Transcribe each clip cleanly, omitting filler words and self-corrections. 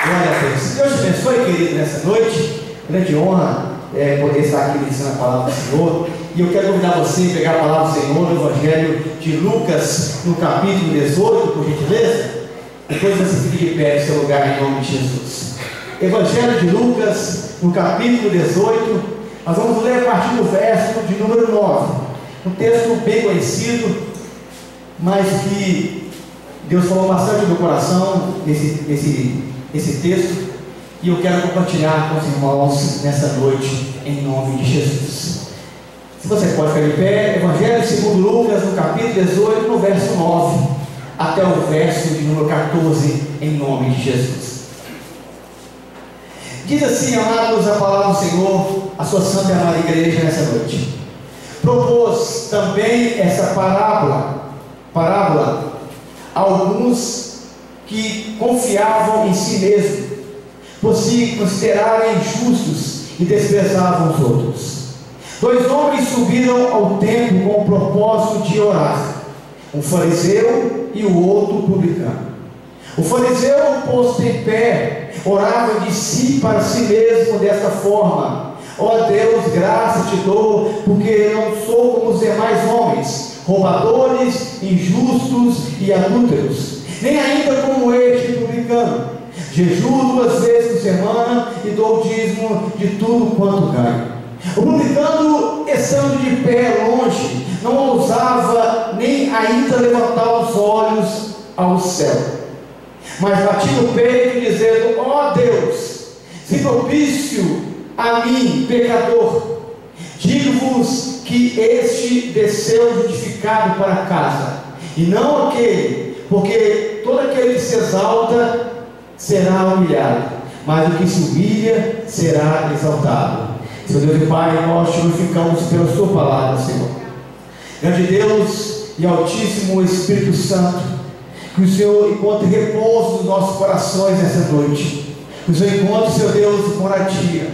Glória a Deus. Deus te abençoe, querido, nessa noite. Grande honra poder estar aqui ministrando a palavra do Senhor. E eu quero convidar você a pegar a palavra do Senhor no Evangelho de Lucas, no capítulo 18, por gentileza. Depois você fique de pé no seu lugar, em nome de Jesus. Evangelho de Lucas, no capítulo 18, nós vamos ler a partir do verso de número 9. Um texto bem conhecido, mas que Deus falou bastante no meu coração nesse texto, e eu quero compartilhar com os irmãos nessa noite, em nome de Jesus. Se você pode ficar de pé, Evangelho segundo Lucas, no capítulo 18, no verso 9, até o verso de número 14, em nome de Jesus. Diz assim, amados, a palavra do Senhor, a sua santa e amada igreja nessa noite. Propôs também essa parábola a alguns que confiavam em si mesmos, por se considerarem justos, e desprezavam os outros. 2 homens subiram ao templo com o propósito de orar, um fariseu e o outro publicano. O fariseu, posto em pé, orava de si para si mesmo desta forma: ó Deus, graça te dou, porque não sou como os demais homens, roubadores, injustos e adúlteros, nem ainda como este publicano. Jejuo 2 vezes por semana e dou o dízimo de tudo quanto ganho. O publicano, estando de pé longe, não ousava nem ainda levantar os olhos ao céu, mas batia no peito, dizendo: ó Deus, se propício a mim, pecador, digo-vos que este desceu justificado para casa, e não aquele, porque todo aquele que se exalta será humilhado, mas o que se humilha será exaltado. Senhor Deus e Pai, nós te glorificamos pela sua palavra, Senhor. Grande Deus e Altíssimo Espírito Santo, que o Senhor encontre repouso nos nossos corações nessa noite, que o Senhor encontre, Senhor Deus, moradia,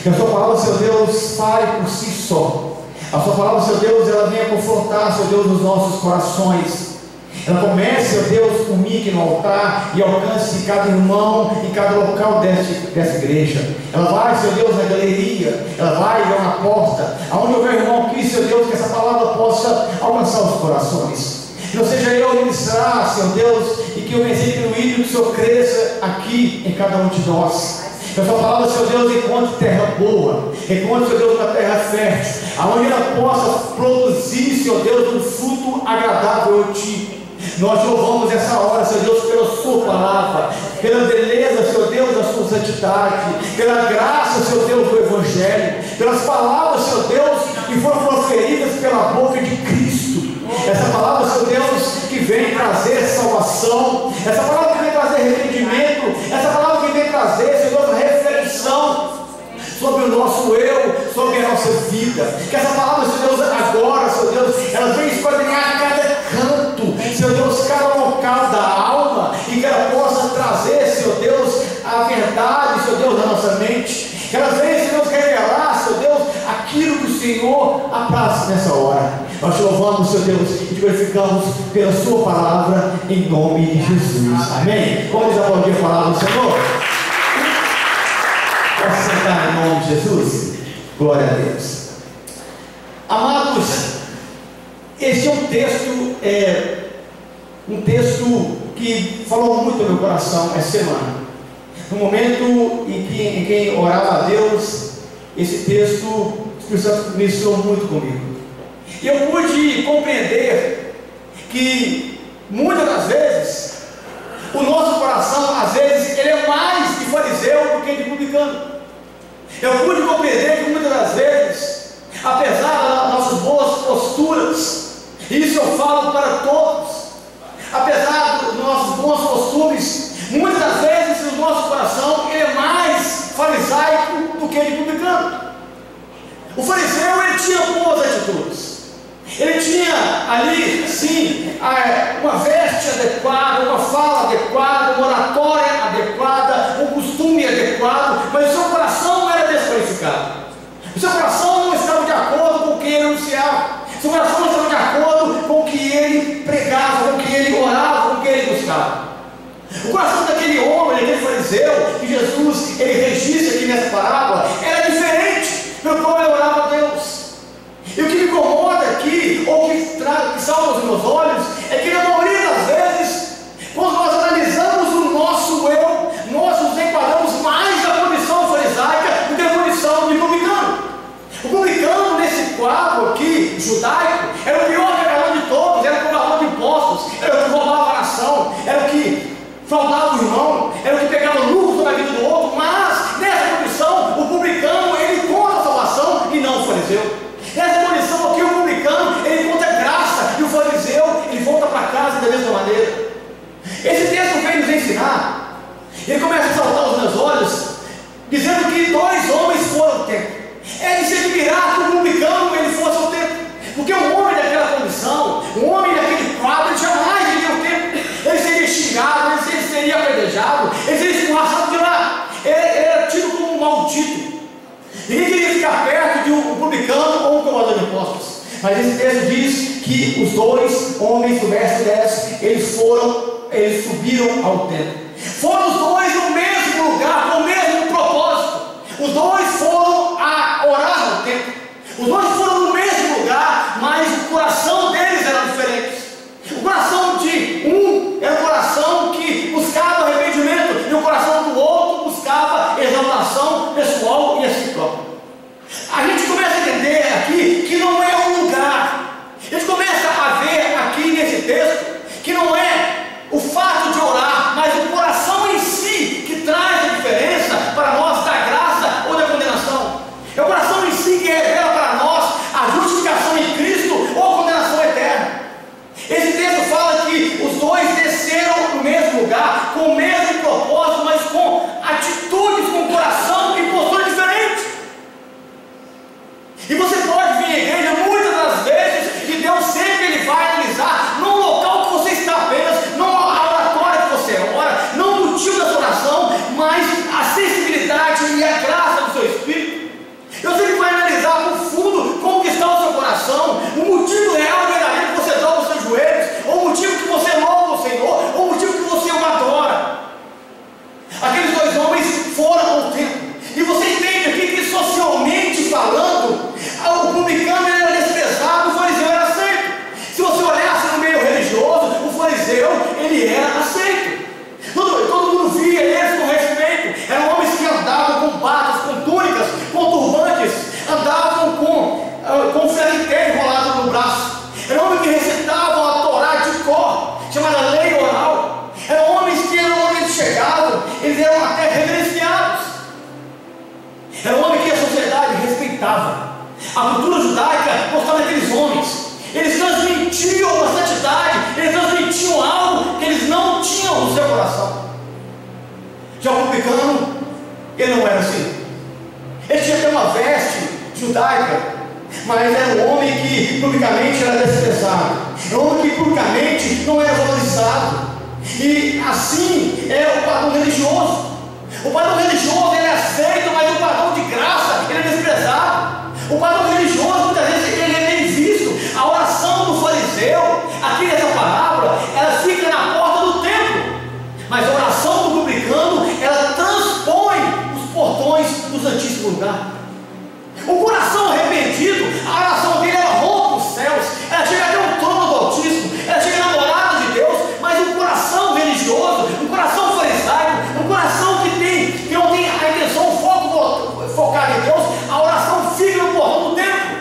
que a sua palavra, Senhor Deus, fale por si só. A sua palavra, Senhor Deus, ela venha confrontar, Senhor Deus, os nossos corações. Ela comece, Senhor Deus, comigo no altar e alcance cada irmão em cada local dessa igreja. Ela vai, Senhor Deus, na galeria, ela vai na porta, aonde houver irmão aqui, Senhor Deus, que essa palavra possa alcançar os corações. Não seja eu ministrar, Senhor Deus, e que eu venha ser incluído, que o Senhor cresça aqui em cada um de nós. Que a sua palavra, Senhor Deus, encontre terra boa, encontre, Senhor Deus, uma terra fértil, aonde ela possa produzir, Senhor Deus, um fruto agradável a Ti. Nós louvamos essa hora, Senhor Deus, pela sua palavra, pela beleza, Senhor Deus, da sua santidade, pela graça, Senhor Deus, do Evangelho, pelas palavras, Senhor Deus, que foram proferidas pela boca de Cristo. Essa palavra, Senhor Deus, que vem trazer salvação, essa palavra que vem trazer arrependimento, essa palavra que vem trazer, Senhor Deus, reflexão sobre o nosso eu, sobre a nossa vida. Que essa palavra, Senhor Deus, agora, Senhor Deus, ela vem esquadrinhar cada canto, Senhor Deus, cada local da alma, e que ela possa trazer, Senhor Deus, a verdade, Senhor Deus, da nossa mente. Que ela venha, Senhor Deus, revelar, Senhor Deus, aquilo que o Senhor apraz nessa hora. Nós te louvamos, Senhor Deus, e te glorificamos pela sua palavra, em nome de Jesus. Amém? Vamos aplaudir a palavra do Senhor. Posso sentar em nome de Jesus? Glória a Deus. Amados, este é um texto que falou muito no meu coração essa semana. No momento em que orava a Deus, esse texto, o Espírito Santo ministrou muito comigo. E eu pude compreender que muitas das vezes o nosso coração, às vezes, ele é mais de fariseu do que de publicano. Eu pude compreender que muitas das vezes, apesar das nossas boas posturas, isso eu falo para todos, apesar dos nossos bons costumes, muitas das vezes o nosso coração ele é mais farisaico do que de publicano. O fariseu, ele tinha boas atitudes, ele tinha ali, sim, uma veste adequada, uma fala adequada, uma oratória adequada, um costume adequado, mas o seu coração não era desqualificado. O seu coração não estava de acordo com o que ele anunciava. O seu coração não estava de acordo com o que ele pregava, com o que ele orava, com o que ele buscava. O coração daquele homem, daquele fariseu, fariseu que Jesus ele registra aqui nessa parábola era diferente pelo qual ele orava a Deus. E o que me incomoda aqui, ou que salta aos meus olhos, é que na maioria das vezes, quando nós analisamos o nosso eu, nós nos enquadramos mais na condição farisaica do que na condição de publicano. O publicano, nesse quadro aqui, judaico, era o pior pecador de todos, era o cobrador de impostos, era o que roubava a nação, era o que fraudava o irmão, era o que pegava lucro sobre a vida do outro, mas nessa condição, o publicano, ele encontra a salvação e não o fariseu. Nessa condição aqui, o publicano, ele encontra graça, e o fariseu, ele volta para casa da mesma maneira. Esse texto vem nos ensinar, ele começa a saltar aos meus olhos, dizendo que dois homens foram ao templo. É de se admirar que o publicano ele fosse ao templo, porque um homem daquela condição, um homem daquele quadro, ele jamais iria ao templo. Ele seria xingado, ele seria apedrejado, ele seria escorraçado de lá. Ele era tido como um maldito. Ninguém queria ficar perto de um publicano ou um cobrador de impostos. Mas esse texto diz que os dois homens do verso 10, eles subiram ao templo. Foram os dois no mesmo lugar, com o mesmo propósito. Os dois foram a orar no templo. Os dois foram no mesmo lugar, mas o coração deles era diferente. O coração de um era o coração que buscava arrependimento, e o coração do outro buscava exaltação pessoal e a si próprio. A gente começa a entender aqui que não é um lugar. A gente começa a ver aqui nesse texto que não é o fato de orar, mas o coração em si que traz a diferença para nós da graça ou da condenação. É o coração em si que revela para nós a justificação em Cristo ou a condenação eterna. Esse texto fala que os dois desceram no mesmo lugar, com o mesmo propósito, mas com atitudes, com coração e postura diferente. E você pode vir à igreja muitas das vezes, e Deus sempre ele vai analisar, não o local que você está apenas, não a oratória que você ora, não o motivo da sua oração, mas a sensibilidade e a graça do seu espírito. Deus sempre vai analisar no fundo como que está o seu coração, o motivo real e verdadeiro que você dobra os seus joelhos, ou o motivo que você louva o Senhor, ou o motivo que você o adora. Aqueles dois homens foram ao templo, e você entende aqui que socialmente falando, o publicano era desprezado, o fariseu era aceito. Se você olhasse no meio religioso, o fariseu ele era aceito. Todo mundo via eles com respeito. Eram homens que andavam com batas, com túnicas, com turbantes, andavam com flequeiro enrolado no braço. Eram homens que recitavam a Torá de cor, chamada lei oral. Eram homens que onde eles chegavam, eles eram até reverenciados. Era um homem que a sociedade respeitava. A cultura judaica gostava daqueles homens. Eles transmitiam uma santidade, eles transmitiam algo que eles não tinham no seu coração. Já o publicano, ele não era assim. Ele tinha até uma veste judaica, mas era um homem que publicamente era desprezado. Era um homem que publicamente não era valorizado. E assim é o padrão religioso. O padrão religioso ele é aceito, mas o padrão de graça ele é desprezado. O padrão religioso muitas vezes ele é bem visto. A oração do fariseu, aqui nessa parábola, ela fica na porta do templo, mas a oração do publicano, ela transpõe os portões do Santíssimo Lugar. O coração arrependido, a oração dele ela rompe os céus, ela chega até o trono do Altíssimo, ela chega na morada de Deus. Mas um coração religioso, um coração farisaico, um coração que não tem a intenção, o foco focado em Deus, a oração fica no portão do templo,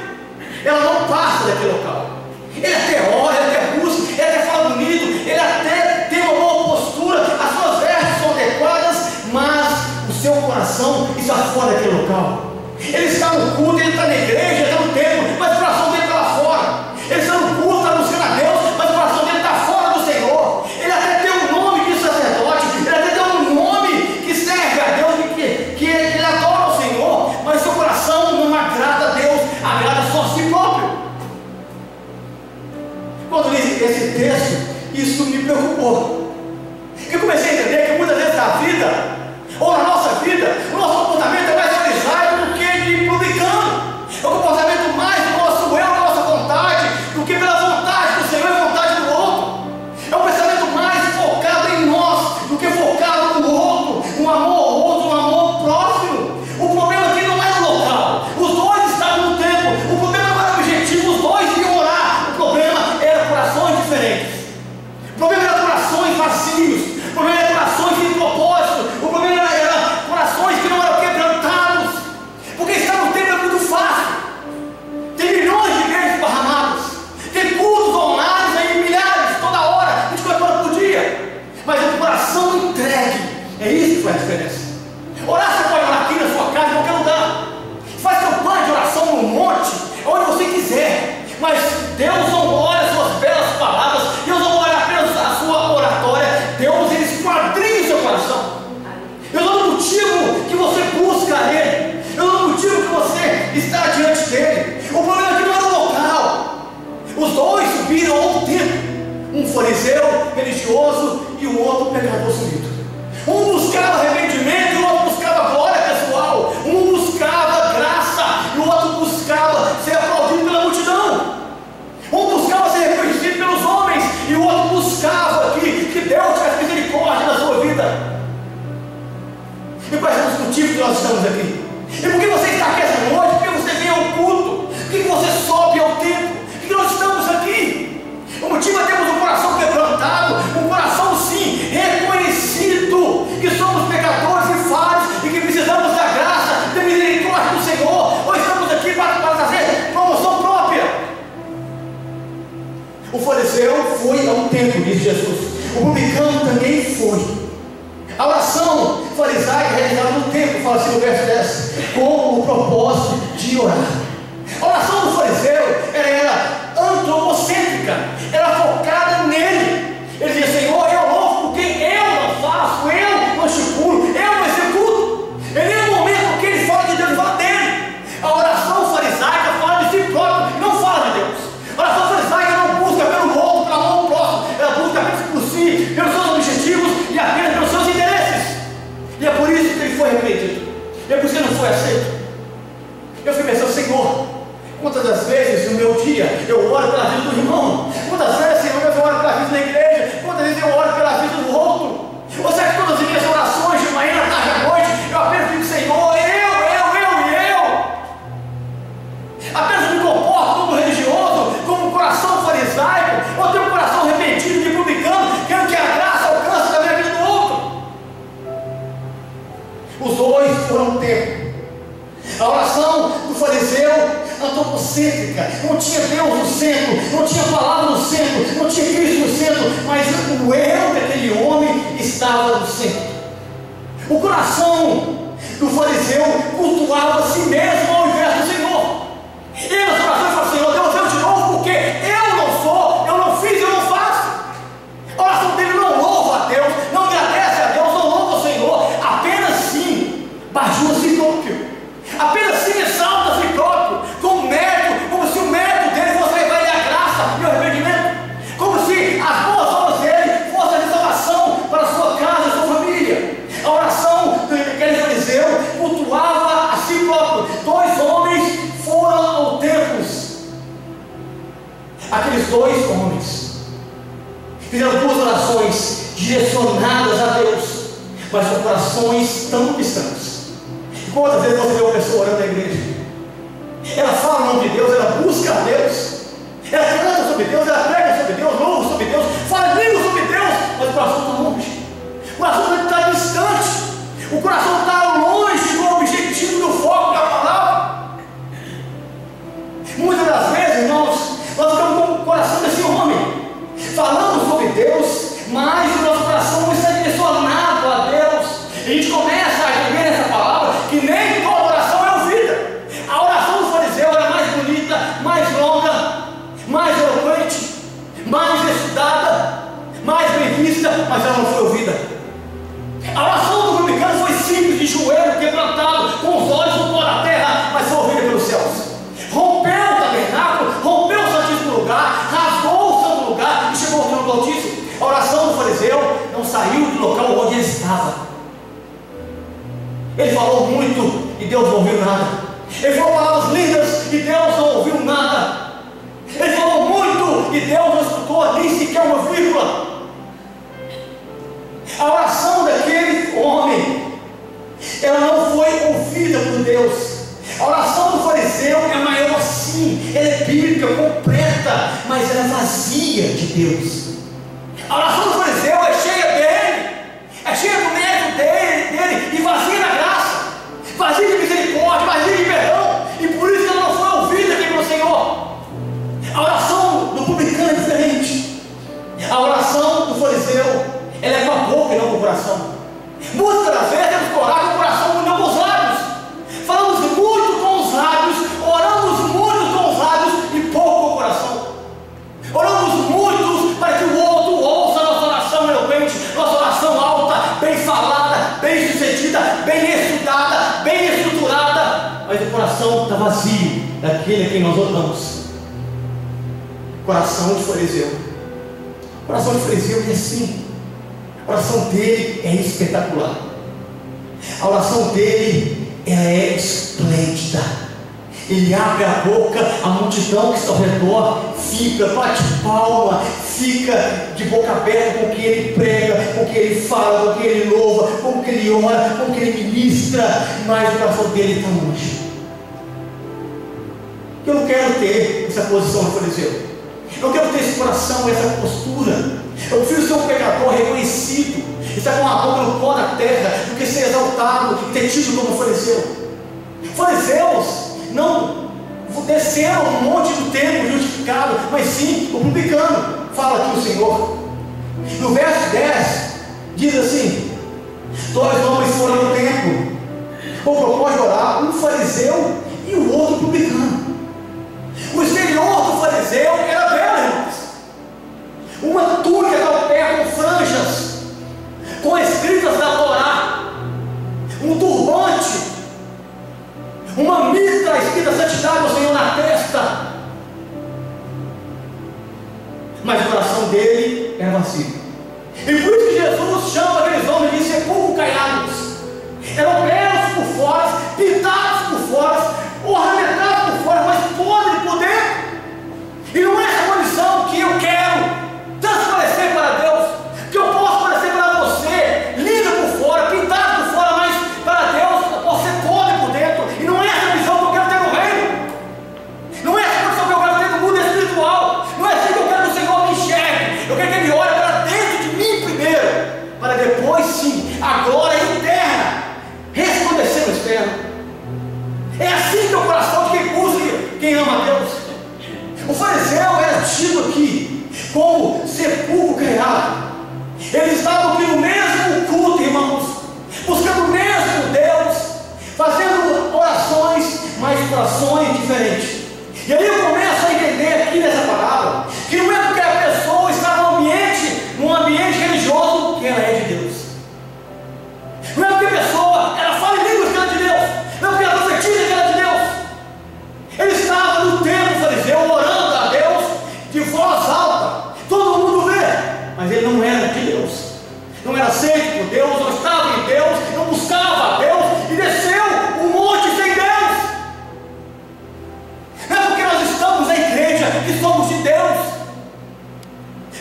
ela não passa daquele local. Ele até ora, ele até busca, ele até fala bonito, ele até tem uma boa postura, as suas vestes são adequadas, mas o seu coração está fora daquele local. Ele está no culto, ele está na igreja, ele está no templo, mas o coração dele está lá fora. Ele está no culto, está buscando a Deus, mas o coração dele está fora do Senhor. Ele até tem um nome de sacerdote, ele até tem um nome que serve a Deus, que ele adora o Senhor, mas seu coração não agrada a Deus, agrada só a si próprio. Quando eu li esse texto, isso me preocupou. Eu comecei a entender que muitas vezes na vida, ou na nossa vida, o nosso comportamento é mais farisaico do que de publicano. É o comportamento mais do nosso eu, da nossa vontade, do que pela vontade do Senhor e a vontade do outro. É um pensamento mais focado em nós do que focado no outro, um amor ao obedece. Orar, você pode orar aqui na sua casa, em qualquer lugar. Faz campanha de oração no monte, onde você quiser. Mas Deus não olha as suas belas palavras, Deus não olha apenas a sua oratória. Deus, Ele esquadrinha o seu coração. Eu não é o motivo que você busca Ele, eu não é o motivo que você está diante dEle. O problema é que não era o local. Os dois subiram ao templo, um fariseu religioso e o outro pecador sumido. Um buscava arrependimento e o outro buscava glória pessoal. Um buscava graça e o outro buscava ser aplaudido pela multidão. Um buscava ser reconhecido pelos homens e o outro buscava que Deus tivesse misericórdia na sua vida. E quais são os motivos que nós estamos aqui? E por que você está aqui essa noite? Por que você vem ao culto? Por que você sobe ao templo? Por que nós estamos aqui? O motivo é termos um coração quebrantado, um coração sim reconhecido que somos pecadores e falhos e que precisamos da graça, da misericórdia do Senhor. Ou estamos aqui para trazer promoção própria? O fariseu foi ao templo, diz Jesus. O publicano também foi. A oração farisaica realizada no templo, fala assim no verso 10, com o propósito de orar. A oração do fariseu era antropocêntrica, era focada nele. Ele dizia: Senhor, eu louvo porque eu não faço, eu não estipulo, eu não executo. Em nenhum momento que ele fala de Deus, ele fala dele. A oração farisaica fala de si próprio, não fala de Deus. A oração farisaica não busca pelo outro, pela mão próximo, ela busca apenas por si, pelos seus objetivos e apenas pelos seus interesses. E é por isso que ele foi repreendido, e é por isso que ele não foi aceito. Eu fiquei pensando: Senhor, quantas das vezes no meu dia eu oro pela vida do irmão? Quantas vezes, Senhor, eu oro pela vida da igreja? Quantas vezes eu oro pela vida do outro? Ou será que todas as minhas orações de manhã, à tarde, à noite, eu apenas digo: Senhor, eu? Apenas me comporto como religioso, como um coração farisaico, ou tenho um coração arrependido de publicano, quero que a graça alcance também a vida do outro? Os dois foram ao templo. A oração do fariseu antropocêntrica, não tinha Deus no centro, não tinha palavra no centro, não tinha Cristo no centro, mas o eu daquele homem estava no centro. O coração do fariseu cultuava a si mesmo ao invés do Senhor. Ele nas orações fala: Senhor, Deus, eu de novo, porque eu não sou, eu não fiz, eu não faço. A oração dele não louva a Deus, não agradece a Deus, não louva o Senhor, apenas sim bajula a si próprio, apenas sim exalta a si próprio, como mérito, como se o mérito dele fosse levar ele a graça e o arrependimento, como se as boas obras dele fossem a salvação para a sua casa e a sua família. A oração daquele fariseu cultuava a si próprio. Dois homens foram ao templo. Aqueles dois homens fizeram duas orações direcionadas a Deus, mas com corações tão distantes. Quantas vezes você vê uma pessoa orando na igreja? Ela fala o nome de Deus, ela busca a Deus, ela canta sobre Deus, ela prega sobre Deus, louva sobre Deus, fala língua sobre Deus, mas o coração está longe, o coração está distante, o coração está longe do objetivo, do foco da palavra. Muitas das vezes, irmãos, nós ficamos com o coração desse homem, falamos sobre Deus, mas o nosso coração não está direcionado a Deus. A gente começa a ver nessa palavra que nem toda oração é ouvida. A oração do fariseu era mais bonita, mais longa, mais eloquente, mais estudada, mais bem vista, mas ela não foi ouvida. A oração do publicano foi simples, de joelho quebrantado, com os olhos no pó da terra, mas foi ouvida pelos céus. Rompeu o tabernáculo, rompeu o santíssimo lugar, rasgou o santo lugar e chegou ao trono do Altíssimo. A oração do fariseu não saiu do local onde ele estava. Ele falou muito e Deus não ouviu nada. Ele falou palavras lindas e Deus não ouviu nada. Ele falou muito e Deus não escutou nem sequer uma vírgula. A oração daquele homem, ela não foi ouvida por Deus. A oração do fariseu é maior sim, ela é bíblica, completa, mas ela é vazia de Deus. A oração do fariseu é cheia dele, é cheia do mérito dele e vazia da graça, vazia de misericórdia, vazia de perdão, e por isso ela não foi ouvida aqui pelo Senhor. A oração do publicano é diferente. A oração do fariseu, ela é com a boca e não com o coração. Muitas das vezes coração está vazio daquele a quem nós oramos. Coração de fariseu. O coração de fariseu é assim. A oração dele é espetacular. A oração dele é esplêndida. Ele abre a boca, a multidão que está ao redor fica, bate palma, fica de boca aberta com o que ele prega, com o que ele fala, com o que ele louva, com o que ele ora, com o que ele ministra, mas o coração dele está longe. Eu não quero ter essa posição de fariseu. Eu quero ter esse coração, essa postura. Eu prefiro ser um pecador reconhecido, estar com a boca no pó da terra, do que ser exaltado e ter tido como fariseu. Fariseus não desceram um monte do templo justificado, mas sim o publicano. Fala aqui o Senhor. No verso 10 diz assim: 2 homens foram ao templo com o propósito de orar, um fariseu e o outro publicano. O exterior do fariseu era belo, irmãos. Uma túnica ao pé com franjas, com escritas da Torá, um turbante, uma mitra escrita santidade ao Senhor na testa, mas o coração dele era vazio. E por isso que Jesus chama aqueles homens de sepulcro caiados. Eram belos por fora, pintados por fora, ornamentados por fora, mas podres por dentro. E não é essa condição que eu quero transparecer para Deus, que eu posso parecer para você, linda por fora, pintada por fora, mas para Deus eu posso ser podre por dentro. E não é essa visão que eu quero ter no reino. Não é essa condição que eu quero ter no mundo espiritual. Não é assim que eu quero que o Senhor me enxergue. Eu quero que Ele olhe para dentro de mim primeiro, para depois sim a glória eterna resplandecer no externo. É assim que é o coração de quem busca, quem ama a Deus. O fariseu era tido aqui como sepulcro caiado. Eles estavam aqui no mesmo culto, irmãos, buscando o mesmo Deus, fazendo orações, mas orações diferentes. E aí eu começo a entender aqui nessa palavra que não é porque a pessoa está num ambiente religioso que ela é de Deus. Não é porque a pessoa ela fala em línguas que ela é de Deus. Não é porque ela profetiza que ela é de Deus. Ele estava no templo fariseu orando a Deus de voz alta, todo mundo vê, mas ele não era de Deus, não era aceito por Deus, não estava em Deus, não buscava a Deus e desceu um monte sem Deus. Não é porque nós estamos na igreja que somos de Deus.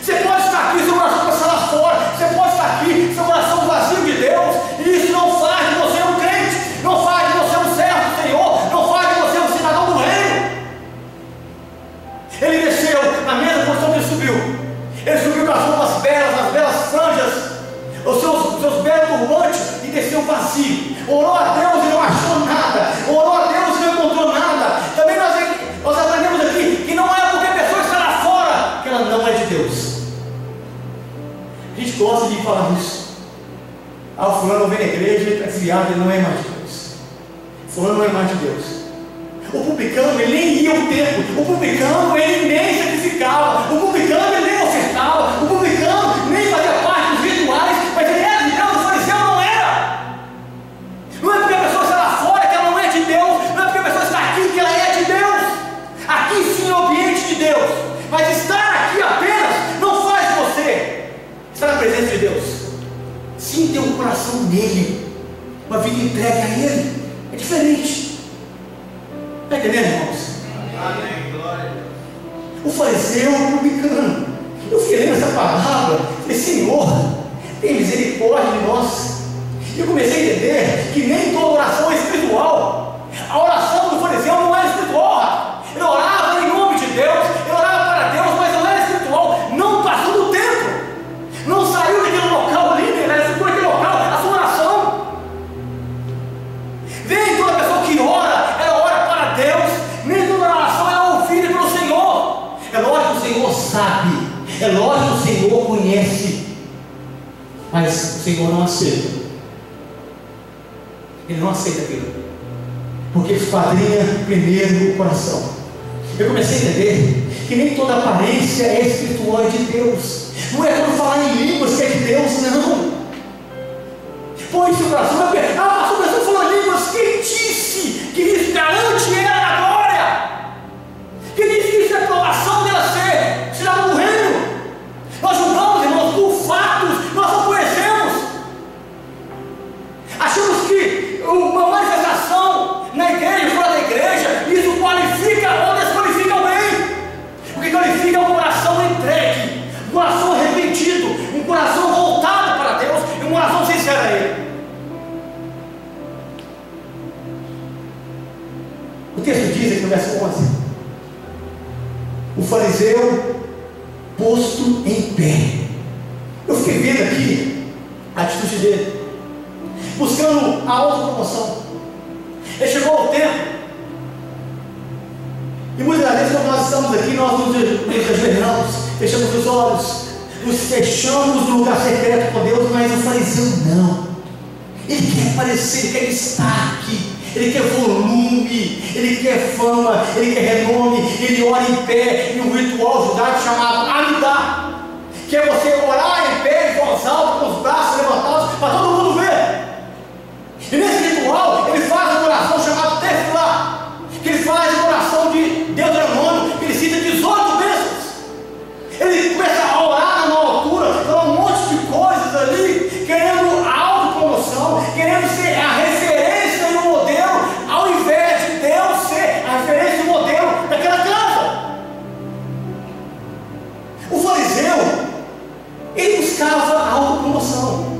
Você pode estar aqui, seu coração passar lá fora, você pode estar aqui, seu coração vazio de Deus, e isso não faz de você um crente, não faz de você um servo do Senhor, não faz de você um cidadão do reino. Ele desceu na mesma posição que ele subiu. Ele subiu com as roupas belas, as belas franjas, os seus belos turbantes, e desceu vazio. Orou a Deus e não achou nada. Orou a Deus e não encontrou nada. Também nós aprendemos aqui que não é porque a pessoa está lá fora que ela não é de Deus. A gente gosta de falar isso. Ah, o fulano vem na igreja, ele está desviado, ele não é mais de Deus. O fulano não é mais de Deus. O publicano, ele nem ia ao templo. O publicano, ele nem sacrificava. O publicano, ele nem ofertava. O publicano nem fazia parte dos rituais. Mas ele era de Deus, o fariseu não era. Não é porque a pessoa está lá fora que ela não é de Deus. Não é porque a pessoa está aqui que ela é de Deus. Aqui sim é o ambiente de Deus. Mas estar aqui apenas não faz você estar na presença de Deus. Sim, ter um coração nele, uma vida entregue a Ele. É diferente. Está entendendo, irmãos? Amém, glória. O fariseu é um publicano. Eu fiquei lendo essa palavra, falei, Senhor, tem misericórdia de nós. E eu comecei a entender que nem toda oração é espiritual. A oração do fariseu não é espiritual. Ele orava em nome de Deus, ele orava para Deus, mas não era espiritual. Não passou do tempo, não saiu daquele local ali, ele ficou naquele local, a sua oração. Vem toda pessoa que ora, ela ora para Deus, nem toda oração é ouvida pelo Senhor. É lógico que o Senhor sabe, é lógico que o Senhor conhece, mas o Senhor não aceita. Ele não aceita aquilo, porque esquadrinha primeiro o coração. Eu comecei a entender que nem toda aparência é espiritual de Deus. Não é quando falar em línguas que é de Deus, não. Põe seu coração, pastor, a pessoa falou línguas, quem disse que isso garante texto diz aqui no verso 11: o fariseu posto em pé. Eu fiquei vendo aqui a atitude dele, buscando a autopromoção. Ele chegou ao templo, e muitas vezes quando nós estamos aqui, nós nos ajoelhamos, fechamos os olhos, nos fechamos no lugar secreto com Deus, mas o fariseu não. Ele quer aparecer, ele quer estar aqui, ele quer volume, ele quer fama, ele quer renome, ele ora em pé, em um ritual judaico chamado Amidá, que é você orar em pé, em voz alta, com os braços levantados, para todo mundo ver. E nesse ritual, ele faz uma oração chamada Tefilá, que ele faz uma oração de Deuteronômio, que ele cita 18 vezes. Ele começa a orar numa altura, falando um monte de coisas ali, querendo autopromoção, querendo ser a referência e o modelo, ao invés de Deus ser a referência e o modelo daquela casa. O fariseu, ele buscava a autopromoção.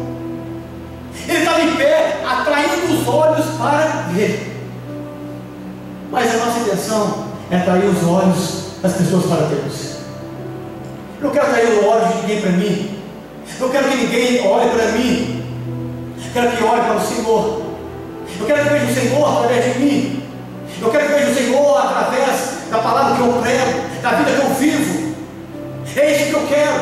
Ele estava em pé, atraindo os olhos para ele. Mas a nossa intenção é atrair os olhos das pessoas para Deus. Eu não quero atrair o olho de ninguém para mim. Eu quero que ninguém olhe para mim. Eu quero que olhe para o Senhor. Eu quero que veja o Senhor através de mim. Eu quero que veja o Senhor através da palavra que eu prego, da vida que eu vivo. É isso que eu quero.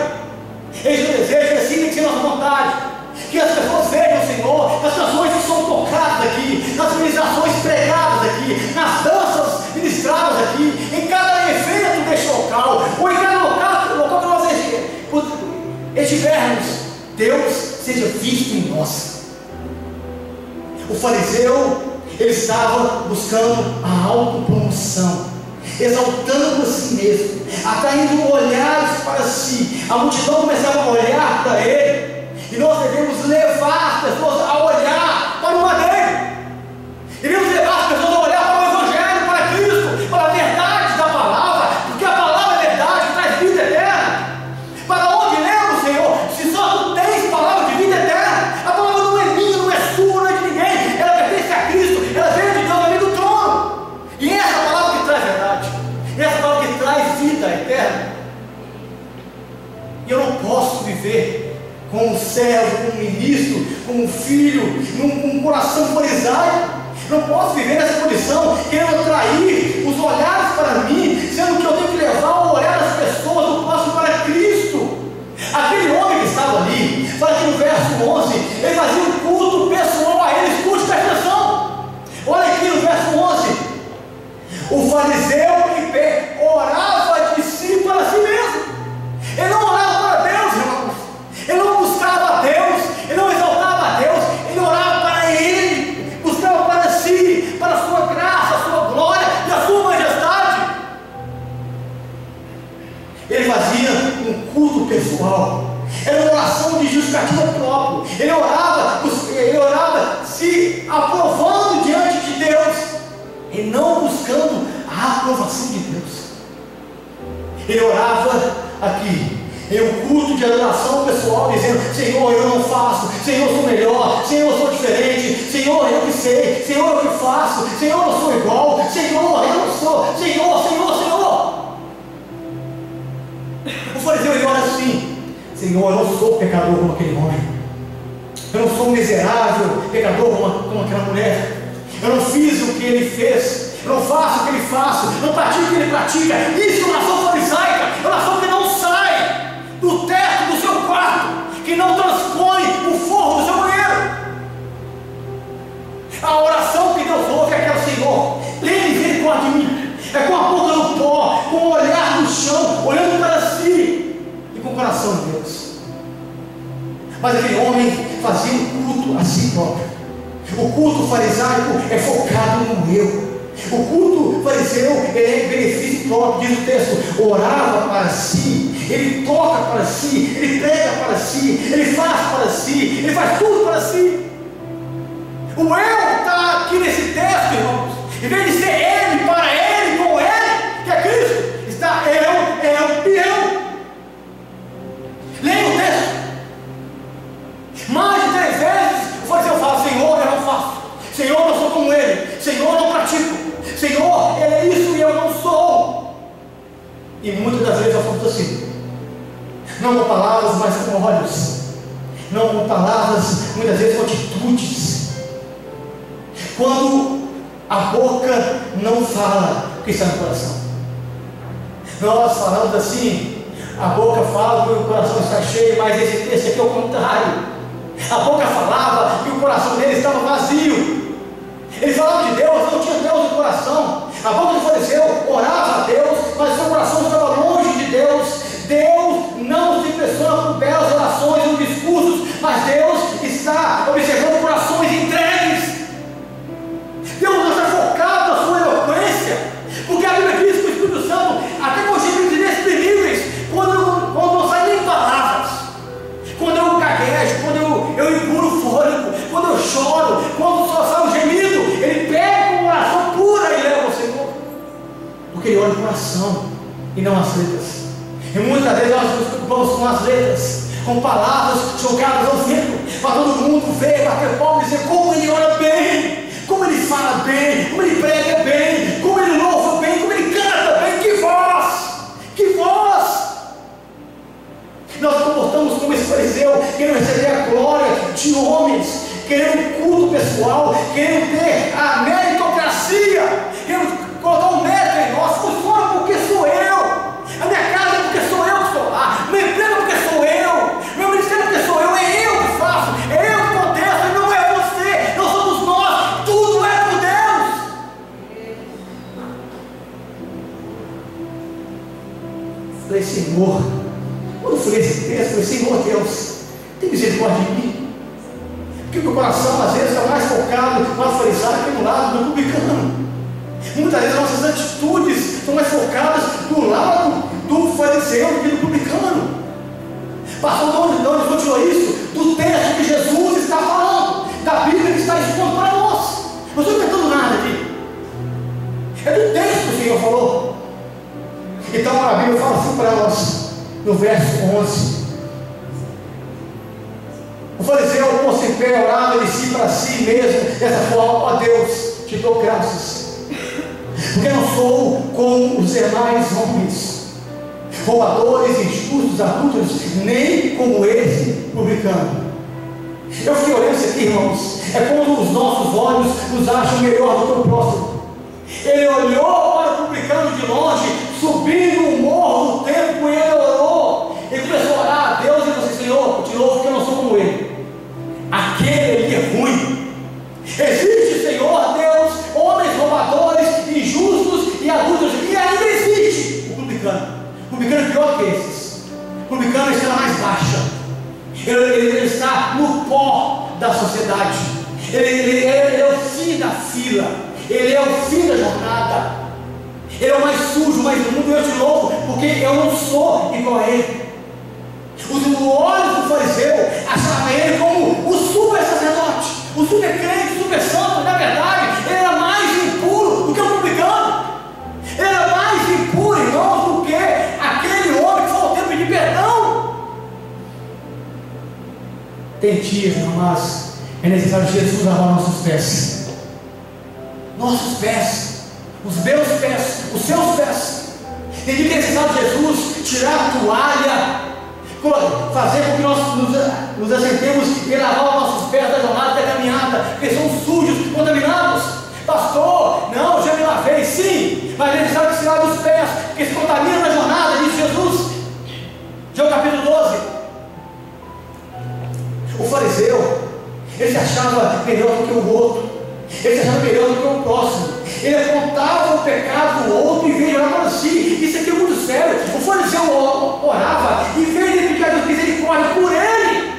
É isso que eu desejo. É assim que tem que ser nossa vontade. Que as pessoas vejam o Senhor nas canções que são tocadas aqui, nas ministrações pregadas aqui, nas danças ministradas aqui, em cada evento deste local, ou em cada local que nós estivermos, Deus seja visto em nós. O fariseu, ele estava buscando a autopromoção, exaltando a si mesmo, atraindo olhares para si. A multidão começava a olhar para ele, e nós devemos levar as pessoas a olhar para o Madeiro. Devemos levar as pessoas a olhar para o Evangelho, para Cristo, para a verdade da palavra, porque a palavra é verdade, traz vida eterna. Para onde lemos, Senhor? Se só tu tens palavra de vida eterna, a palavra não é minha, não é sua, não é de ninguém, ela pertence a Cristo, ela veio de Deus, ela vem do trono. E é essa palavra que traz verdade, é essa palavra que traz vida eterna. E eu não posso viver como um servo, como um ministro, como um filho, com um coração farisaico. Não posso viver nessa condição, querendo atrair os olhares para mim, sendo que eu tenho que levar o olhar das pessoas do próximo para Cristo. Aquele homem que estava ali, fala aqui no verso 11, ele fazia um culto pessoal a ele. Escute, presta atenção. Olha aqui no verso 11: o fariseu em pé orava de si para si mesmo. Ele não orava para Deus, irmãos. Ele não buscava a Deus, ele não exaltava a Deus, ele orava para ele, buscava para si, para a sua graça, a sua glória e a sua majestade. Ele fazia um culto pessoal, era uma oração de justificativa própria. Ele orava se aprovando diante de Deus e não buscando a aprovação de Deus. Ele orava aqui em um culto de adoração pessoal, dizendo: Senhor, eu não faço, Senhor, eu sou melhor, Senhor, eu sou diferente, Senhor, eu que sei, Senhor, eu que faço, Senhor, eu sou igual, Senhor, eu não sou, Senhor, Senhor, Senhor. O fariseu, ele ora assim: Senhor, eu não sou pecador como aquele homem, eu não sou um miserável pecador como aquela mulher, eu não fiz o que ele fez, eu não faço o que ele faz, não pratico o que ele pratica. Isso é uma oração farisaica, é uma oração que não sai do teto do seu quarto, que não transpõe o forro do seu banheiro. A oração que Deus ouve é aquela: Senhor, tenha misericórdia de mim. É com a boca no pó, com o olhar no chão, olhando para si e com o coração de Deus. Mas aquele homem fazia um culto a si próprio. O culto farisaico é focado no eu. O culto fariseu é benefício próprio. Diz o texto: orava para si, ele toca para si, ele prega para si, ele faz para si, ele faz tudo para si. O eu está aqui nesse texto, irmãos. Em vez de ser ele, para ele, com ele, que é Cristo, está eu e eu. Leia o texto. Mais de 3 vezes o fariseu fala: Senhor, eu não faço, Senhor, eu não sou como ele, Senhor, eu não pratico, Senhor, E muitas das vezes nós somos assim, não com palavras, mas com olhos, não com palavras, muitas vezes com atitudes. Quando a boca não fala o que está no coração, nós falamos assim, a boca fala que o coração está cheio, mas esse texto aqui é o contrário. A boca falava que o coração dele estava vazio. Ele falava de Deus, não tinha Deus no coração. A boca do fariseu orava a Deus, mas seu coração estava longe de Deus. Deus não se impressiona com belas orações ou discursos, mas Deus está observando corações entregues. Deus não está focado na sua eloquência, porque a Bíblia diz que o Espírito Santo, até com gemidos inexprimíveis, quando não saem nem palavras, quando eu gaguejo, quando eu enguro o fôlego, quando eu choro, quando só sai um gemido, ele pega uma oração pura e leva ao Senhor, porque ele olha o coração e não as letras. E muitas vezes nós nos preocupamos com as letras, com palavras jogadas ao vento, para todo mundo ver, bater palmas e dizer como ele ora bem, como ele fala bem, como ele prega bem, como ele louva bem, como ele canta bem. Que voz! Que voz! Nós nos comportamos como esse fariseu, querendo receber a glória de homens, querendo culto pessoal, querendo ter a meritocracia, querendo colocar um mérito em nós. Por fora, porque sou eu, a minha casa é porque sou eu que estou lá, meu emprego é porque sou eu, meu ministério é porque sou eu, é eu que faço, é eu que aconteço, e não é você, não somos nós, tudo é por Deus. Falei, Senhor, quando eu falei esse texto, falei, Senhor Deus, tem misericórdia de mim, porque o meu coração às vezes está mais focado no lado fariseu que no lado do publicano. Muitas vezes nossas atitudes são mais focadas no lado do fariseu do que do publicano. Pastor, de onde continuou isso? Do texto que Jesus está falando, da Bíblia que está expondo para nós. Não estou inventando nada aqui, é do texto que o Senhor falou. Então a Bíblia fala assim para nós, no verso 11: o fariseu, posto em pé, orava de si para si mesmo dessa forma: ó Deus, te dou graças, porque não sou como os demais homens, roubadores, injustos, adúlteros, nem como esse publicano. Eu fiquei olhando isso aqui, irmãos, é quando os nossos olhos nos acham melhor do que o próximo. Ele olhou para o publicano de longe, subindo o morro do templo, e ele orou. Ele começou a orar a Deus e disse assim: Senhor, de novo, porque eu não sou como ele. Aquele ali é ruim. Existe, Senhor Deus, homens roubadores, injustos e adúlteros, e ainda existe o publicano. O publicano é pior que esses. O publicano está mais baixa. Ele está no pó da sociedade. Ele é o fim da fila. Ele é o fim da jornada. Ele é o mais sujo, mais imundo. Eu te louvo, porque eu não sou igual a ele. Os olhos do fariseu achavam ele como o super sacerdote, o super crente, o super santo. Na verdade, ele era mais impuro do que o publicano. Ele era mais impuro, irmãos, do que aquele homem que falou o tempo de perdão. Tem dias, mas é necessário Jesus lavar nossos pés. Nossos pés, os meus pés, os seus pés. Tem dia que é necessário Jesus tirar a toalha, fazer com que nós nos assentemos e lavar os nossos pés da jornada, da caminhada, porque são sujos, contaminados. Pastor, não, já me lavei, sim, mas é necessário que se lave os pés, porque se contamina na jornada, diz Jesus. João capítulo 12. O fariseu, ele se achava melhor do que o outro, ele se achava melhor do que o próximo. Ele apontava o pecado do outro e veio orar para si. Isso aqui é muito sério. O fariseu orava e veio de pedir a Deus misericórdia por ele.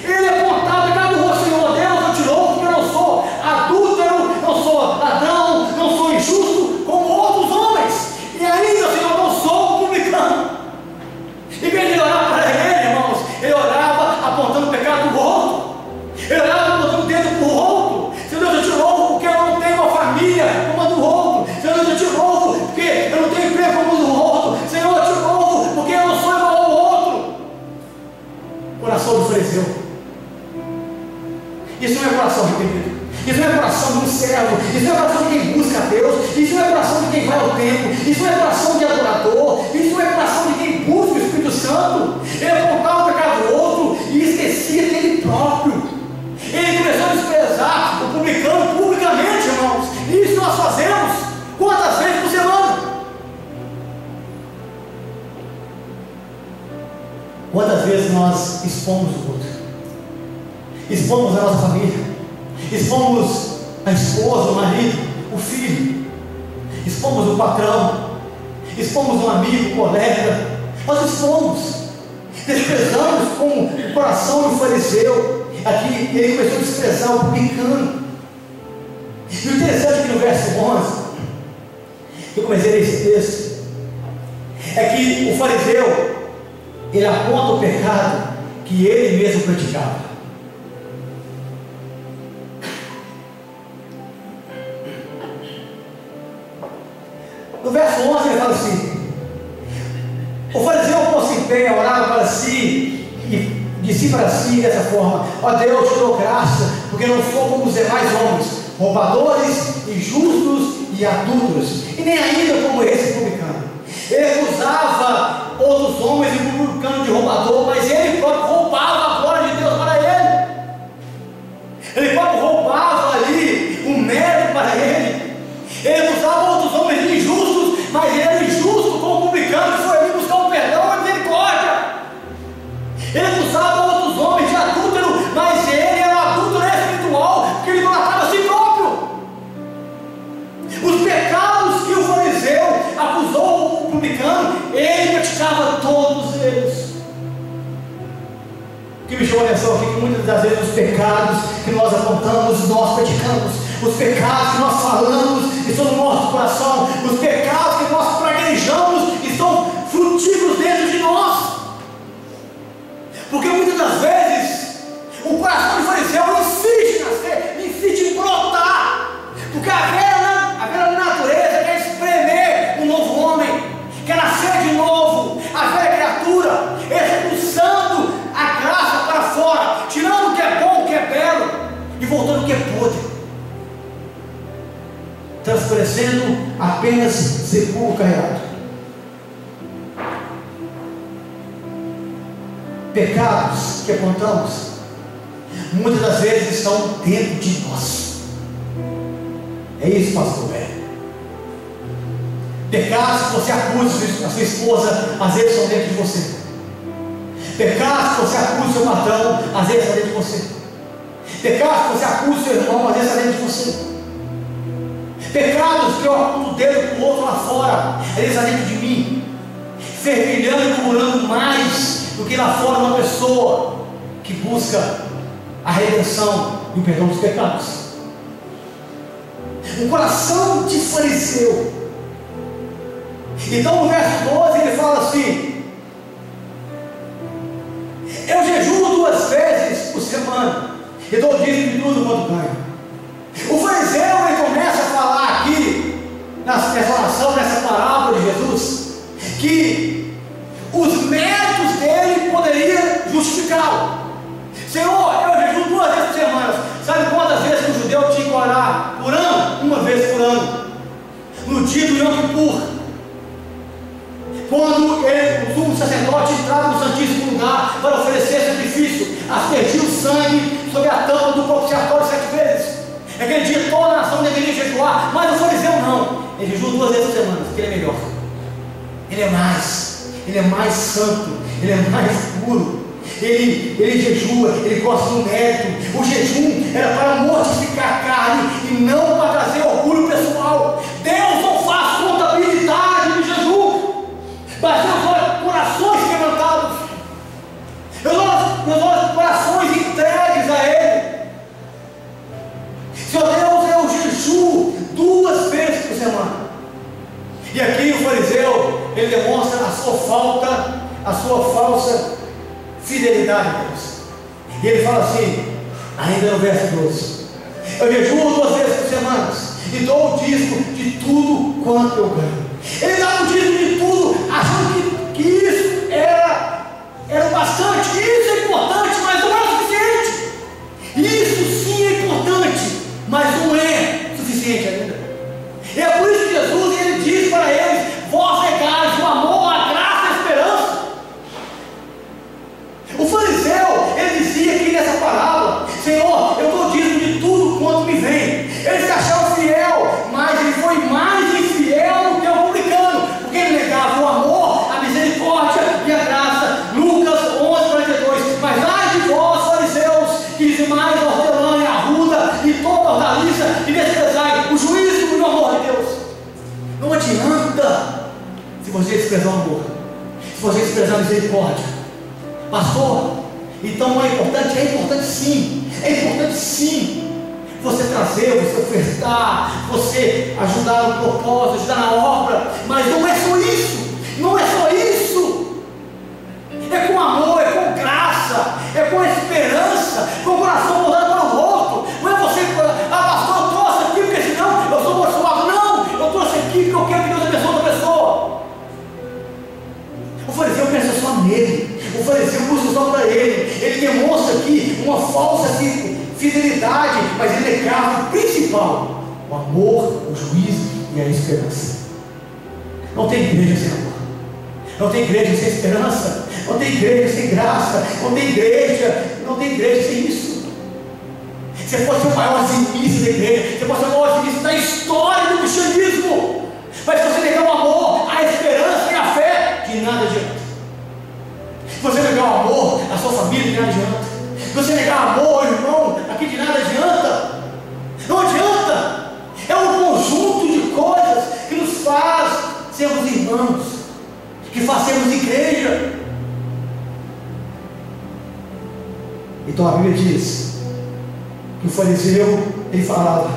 Ele apontava o pecado do outro: Senhor Deus, eu te louvo, porque eu não sou adúltero, não sou ladrão, não sou injusto como outros homens. E ainda, Senhor, eu não sou publicano. E veio ele orar para ele, irmãos. Ele orava apontando o pecado do outro. Ele orava apontando o dedo para o outro. Senhor Deus, eu te louvo, porque eu não tenho uma família como a do outro. Senhor Deus, eu te louvo, porque eu não tenho emprego como o do outro. Senhor, eu te louvo, porque eu não sou igual ao outro. Coração do fariseu. Isso não é coração arrependido. Isso não é coração coração de um servo, isso não é coração de quem busca a Deus, isso não é coração de quem vai ao templo, isso não é coração de adorador, isso não é coração de quem busca o Espírito Santo. Ele apontava o pecado do outro e esquecia dele próprio. Ele começou a desprezar o publicano publicamente, irmãos. Isso nós fazemos quantas vezes por semana? Quantas vezes nós expomos o outro? Expomos a nossa família, expomos a esposa, o marido, o filho, expomos o patrão, expomos um amigo, um colega. Nós expomos, desprezamos com o coração do fariseu. Aqui ele começou a desprezar o publicano. E o interessante é que no verso 11, que eu comecei a ler esse texto, é que o fariseu, ele aponta o pecado que ele mesmo praticava. No verso 11 ele fala assim: o fariseu pôs-se em pé, orava para si e disse para si dessa forma: ó Deus, te dou graça, porque não sou como os demais homens, roubadores, injustos e adúlteros, e nem ainda como esse publicano. Ele acusava outros homens e o publicano de roubador, mas ele próprio roubava a glória de Deus para ele. Ele próprio roubava ali o mérito para ele. Ele acusava outros homens de injustos, mas ele era injusto como o publicano que foi ali buscar o perdão e a misericórdia. Ele acusava outros homens de adúltero, mas ele era um adúltero espiritual, porque ele matava a si próprio. Os pecados que o fariseu acusou o publicano, ele praticava todos eles. O que me chamou a atenção aqui, que muitas das vezes os pecados que nós apontamos, nós praticamos. Os pecados que nós falamos estão no nosso coração. Os pecados que nós praguejamos estão frutíferos dentro de nós. Porque muitas das vezes o coração do fariseu insiste em nascer, insiste em brotar. Porque a velha natureza quer espremer um novo homem, quer nascer de novo, a velha criatura, expulsando a graça para fora, tirando o que é bom, o que é belo, e voltando o que é podre, transparecendo apenas sepulcro carregado. Pecados que apontamos, muitas das vezes estão dentro de nós. É isso, pastor velho. Pecados que você acusa a sua esposa, às vezes estão dentro de você. Pecados que você acusa o seu patrão, às vezes está dentro de você. Pecados que você acusa o seu irmão, às vezes está dentro de você. Pecados que eu aponto o dedo para o outro lá fora, eles estão dentro de mim, fervilhando e murmurando mais do que lá fora uma pessoa que busca a redenção e o perdão dos pecados. Um coração de fariseu. Então no verso 12 ele fala assim: eu jejuo 2 vezes por semana e dou dízimo de tudo quanto ganho. O fariseu ele começa a falar aqui nessa oração, nessa parábola de Jesus, que os méritos dele poderiam justificá-lo. Senhor, eu jejuo 2 vezes por semana. Sabe quantas vezes que o judeu tinha que orar por ano? 1 vez por ano, no dia do Yom Kippur, quando o sumo sacerdote entrava no Santíssimo Lugar para oferecer sacrifício, aspergia o sangue sobre a tampa do propiciatório 7 vezes. Aquele dia toda a nação deveria jejuar, mas o fariseu não. Ele jejua 2 vezes por semana, porque ele é melhor. Ele é mais santo, ele é mais puro. Ele jejua, ele gosta do mérito. O jejum era para mortificar a carne e não para trazer orgulho pessoal. Deus não faz contabilidade de jejum, mas Deus olha corações quebrantados. Deus olha corações entregues a Ele. Senhor Deus, eu jejuo 2 vezes por semana. E aqui o fariseu, ele demonstra a sua falsa fidelidade a Deus. E ele fala assim, ainda no verso 12: eu jejuo 2 vezes por semana e dou o dízimo de tudo quanto eu ganho. Ele dá o dízimo de tudo, achando que isso era bastante. Isso é importante, mas não é o suficiente. Isso sim é importante, mas não é suficiente ainda. E é por isso que Jesus ele diz para eles: vós negais o amor, a graça e a esperança. O fariseu, ele dizia aqui nessa parábola: Senhor, eu dou dízimo de tudo quanto me vem. Ele se achava fiel, mas ele foi mais infiel do que o publicano, porque ele negava o amor, a misericórdia e a graça. Lucas 11:42. Mas ai de vós, fariseus, que dizimais a hortelã e a arruda e toda a hortaliça, e desprezai o juízo e o amor de Deus. Não adianta se você desprezar o amor, se você desprezar a misericórdia. Pastor, então é importante? É importante sim, você trazer, você ofertar, você ajudar no propósito, ajudar na obra, mas não é só isso, é com amor, é com graça, é com esperança, com o coração voltado para o outro. Não é você, pastor, eu trouxe aqui porque senão eu sou abençoado. Não, eu trouxe aqui porque eu quero que Deus abençoe outra pessoa. O fariseu pensa só nele, o fariseu busca só para ele demonstra aqui uma falsa fidelidade, mas ele negava o principal: o amor, o juízo e a esperança. Não tem igreja sem amor, não tem igreja sem esperança, não tem igreja sem graça, não tem igreja sem isso. Você pode ser o maior dizimista da igreja, você pode ser o maior dizimista da história do cristianismo, mas se você negar o amor, a esperança e a fé, de nada adianta. Se você negar o amor, a sua família, de nada adianta. Se você negar amor, irmão, aqui de nada adianta. Não adianta. É um conjunto de coisas que nos faz sermos irmãos, que fazemos igreja. Então a Bíblia diz que o fariseu, ele falava,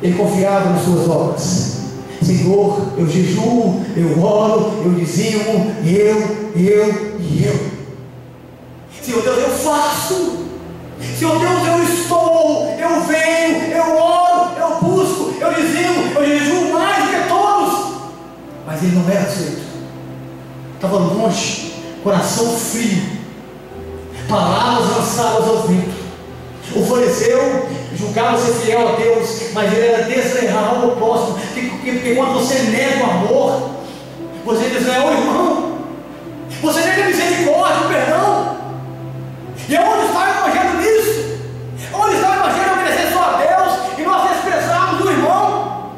ele confiava nas suas obras. Senhor, eu jejuo, eu oro, eu dizimo, eu. Senhor Deus, eu faço. Senhor Deus, eu estou, eu venho, eu oro, eu busco, eu dizimo, eu jejuo mais do que todos. Mas ele não era aceito. Estava longe, coração frio, palavras lançadas ao vento. O fariseu julgava ser fiel a Deus, mas ele era desleal ao próximo, porque quando você nega o amor, você é desleal ao irmão, você nega a misericórdia, o perdão. E onde está o evangelho nisso? Onde está o evangelho obedecer só a Deus e nós desprezarmos o irmão?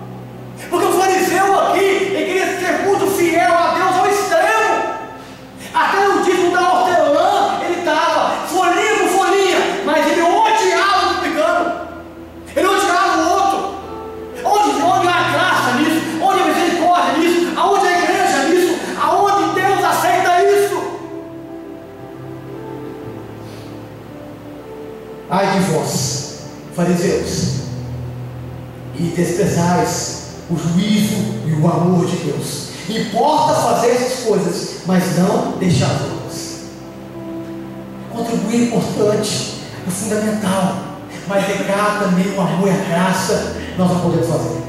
Porque o fariseu aqui, ele queria ser muito fiel a Deus ao extremo. Até no título da hortelã, ele estava folhinha por folhinha, mas ele odiava o publicano, ele odiava o outro. Onde há graça nisso? Onde há misericórdia nisso? Aonde a igreja nisso? Aonde Deus aceita isso? Ai de vós, fariseus, e desprezais o juízo e o amor de Deus. Importa fazer essas coisas, mas não deixar as outras. Contribuir é importante, é fundamental, mas negar também o amor e a graça, nós não podemos fazer.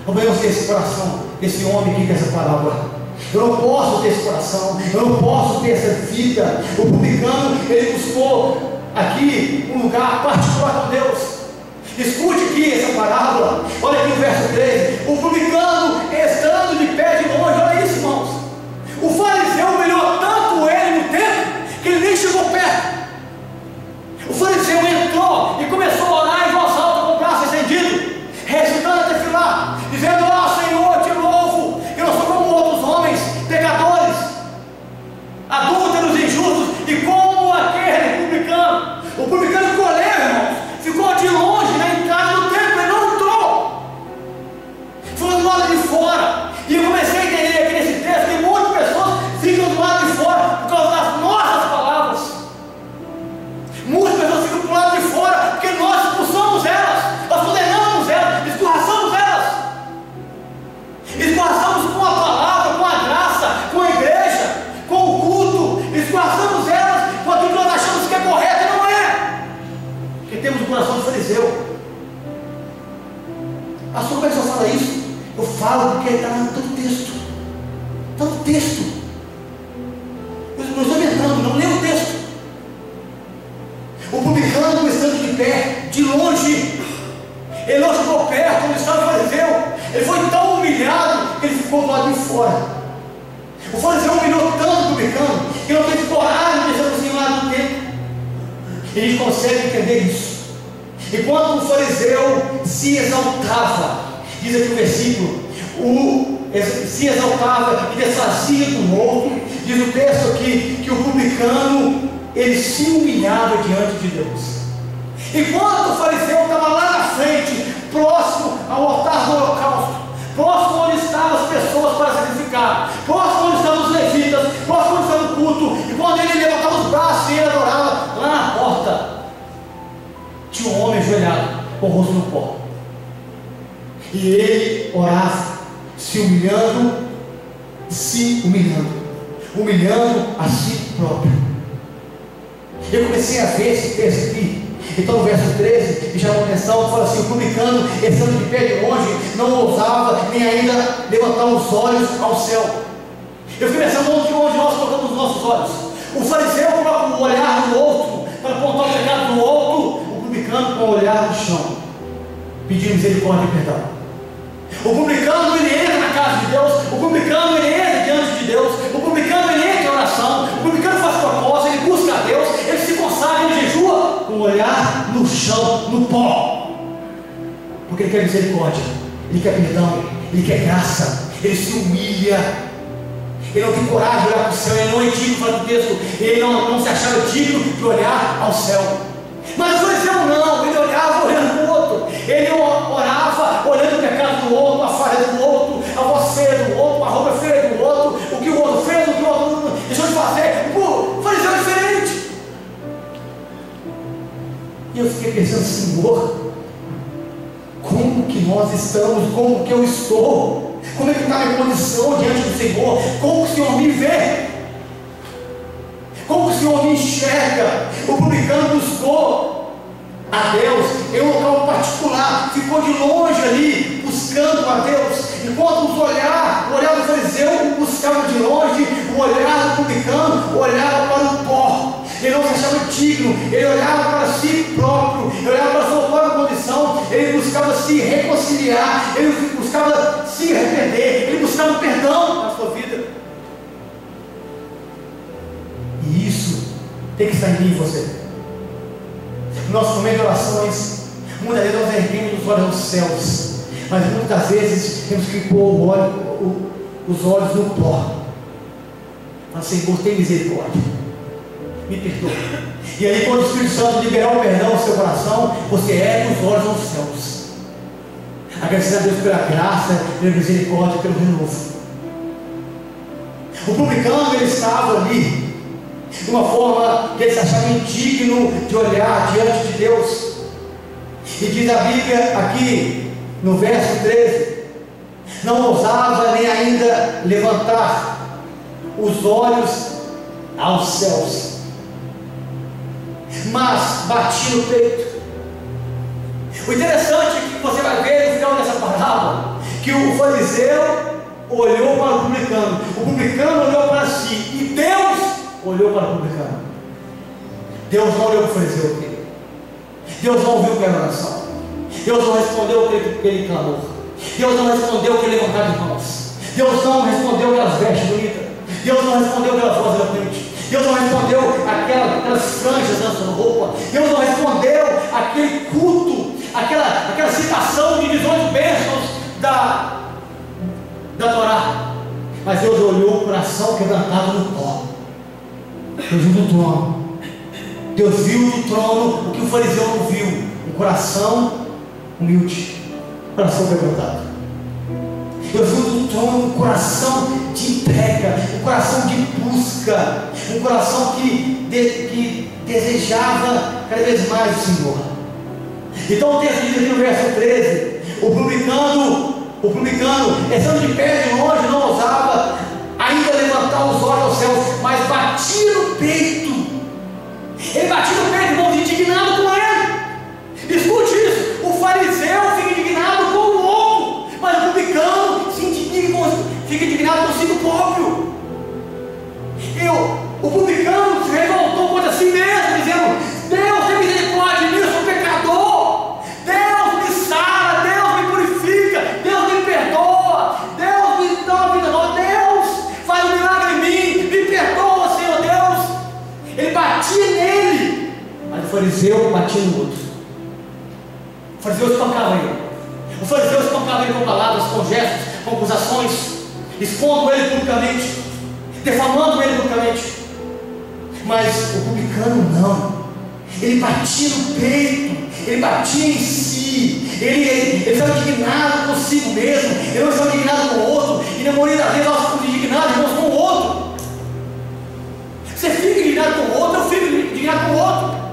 Não podemos ter esse coração desse homem aqui, dessa parábola. Eu não posso ter esse coração, eu não posso ter essa vida. O publicano, ele buscou aqui um lugar particular com Deus. Escute aqui essa parábola, olha aqui o verso 3. O publicano, estando de pé de longe, olha isso, irmãos. O fariseu humilhou tanto ele no templo, que ele nem chegou perto. O fariseu entrou e começou a orar em voz alta com o braço estendido, recitando até filar, dizendo: ó Senhor, te louvo, que eu não sou como outros homens, pecadores, adúlteros, injustos, e como aquele publicano. O publicano ficou ali, irmãos, ficou de longe na entrada do templo, ele não entrou, foi do lado de fora. E eu comecei a entender aqui nesse texto que muitas pessoas ficam do lado de fora por causa das nossas palavras. Muitas pessoas ficam do lado de fora porque nós expulsamos elas, nós condenamos elas, escorraçamos elas, escorraçamos com a palavra, com a graça, com a igreja, com o culto, escorraçamos elas com aquilo que nós achamos que é correto e não é, porque temos o coração do fariseu. Pastor, como é que você fala isso? Eu falo porque está no texto. Está no texto. Eu não estou inventando, não leio o texto. O publicano, estando de pé, de longe, Ele não chegou perto onde estava o fariseu. Ele foi tão humilhado que ele ficou do lado de fora. O fariseu humilhou tanto o publicano que não teve coragem de se aproximar do templo. E a gente consegue entender isso. Enquanto o fariseu se exaltava, diz aqui o versículo, se exaltava e desfazia do outro, diz o texto aqui que o publicano, ele se humilhava diante de Deus. Enquanto o fariseu estava lá na frente, próximo ao altar do holocausto, próximo onde estavam as pessoas para sacrificar, próximo onde estavam os levitas, próximo onde estava o culto, e quando ele levantava os braços e ele adorava, lá na porta tinha um homem ajoelhado com o rosto no pó, e ele orava, se humilhando a si próprio. Eu comecei a ver esse texto aqui. Então no verso 13, me chamou a atenção, fala assim: o publicano, estando de pé de longe, não ousava nem ainda levantar os olhos ao céu. Eu fiquei pensando onde nós colocamos os nossos olhos. O fariseu coloca o olhar no outro, para apontar o pecado do outro. O publicano com o olhar no chão, pedindo misericórdia e perdão. O publicano, ele entra na casa de Deus. O publicano, ele entra diante de Deus. O publicano, ele entra em oração. O publicano faz propósito, ele busca a Deus, ele se consagra, ele jejua, com o olhar no chão, no pó, porque ele quer misericórdia, ele quer perdão, ele quer graça, ele se humilha, ele não tem coragem de olhar para o céu, ele não é digno, fala do texto, ele não se achava digno de olhar ao céu. Mas o fariseu não, ele olhava olhando para o outro, ele orava olhando o pecado do outro, a falha do outro, a voz feia do outro, a roupa feia do outro, o que o outro fez, o que o outro deixou de fazer. O fariseu é diferente. E eu fiquei pensando: Senhor, como que nós estamos, como que eu estou, como é que está a minha condição diante do Senhor, como que o Senhor me vê, como que o Senhor me enxerga. O publicano buscou a Deus em um local particular, ficou de longe ali, buscando a Deus, enquanto o olhar do fariseu buscava de longe, o olhar do publicano olhava para o pó. Ele não se achava digno, ele olhava para si próprio, ele olhava para a sua própria condição, ele buscava se reconciliar, ele buscava se arrepender, ele buscava perdão na sua vida. E isso tem que estar em mim e você. No nosso momento de orações, muitas vezes nós erguemos os olhos aos céus, mas muitas vezes temos que pôr os olhos no pó. Mas Senhor, tem misericórdia, me perdoa. E aí, quando o Espírito Santo liberar o perdão no seu coração, você ergue os olhos aos céus, agradecendo a Deus pela graça, pela misericórdia, pelo renovo. O publicano, ele estava ali de uma forma que ele se achava indigno de olhar diante de Deus. E diz a Bíblia aqui no verso 13: não ousava nem ainda levantar os olhos aos céus, mas batia no peito. O interessante é que você vai ver no final dessa parábola que o fariseu olhou para o publicano olhou para si, e Deus olhou para o publicano. Deus não olhou para o fariseu aqui. Deus não ouviu aquela oração. Deus não respondeu aquele clamor. Deus não respondeu aquele levantar de mãos. Deus não respondeu aquelas vestes bonitas. Deus não respondeu aquela voz eloquente. Deus não respondeu aquelas franjas na sua roupa. Deus não respondeu aquele culto, aquela citação de visões de bênçãos da Torá. Mas Deus olhou o coração quebrantado no pó. Deus viu do trono. Deus viu do trono o que o fariseu não viu: um coração humilde, um coração quebrantado. Deus viu do trono um coração de entrega, um coração de busca, um coração que desejava cada vez mais o Senhor. Então o texto diz aqui no verso 13: o publicano, estando de pé de longe, não ousava ainda levantar os olhos aos céus, mas batia no peito. Ele batia no peito, irmãos, indignado com ele. Escute isso: o fariseu fica indignado com o outro, mas o publicano fica indignado consigo próprio. O publicano se revoltou contra si mesmo, dizendo: Deus tem misericórdia de mim, eu sou pecador, Deus me salva. fariseu batia no outro. O fariseu espancava ele. O fariseu espancava ele com palavras, com gestos, com acusações, expondo ele publicamente, defamando ele publicamente. Mas o publicano não. Ele batia no peito, ele batia em si, ele estava indignado consigo mesmo, ele não estava indignado com o outro. E na maioria das vezes nós ficamos indignados, irmãos, com o outro. Você fica indignado com o outro, eu fico indignado com o outro.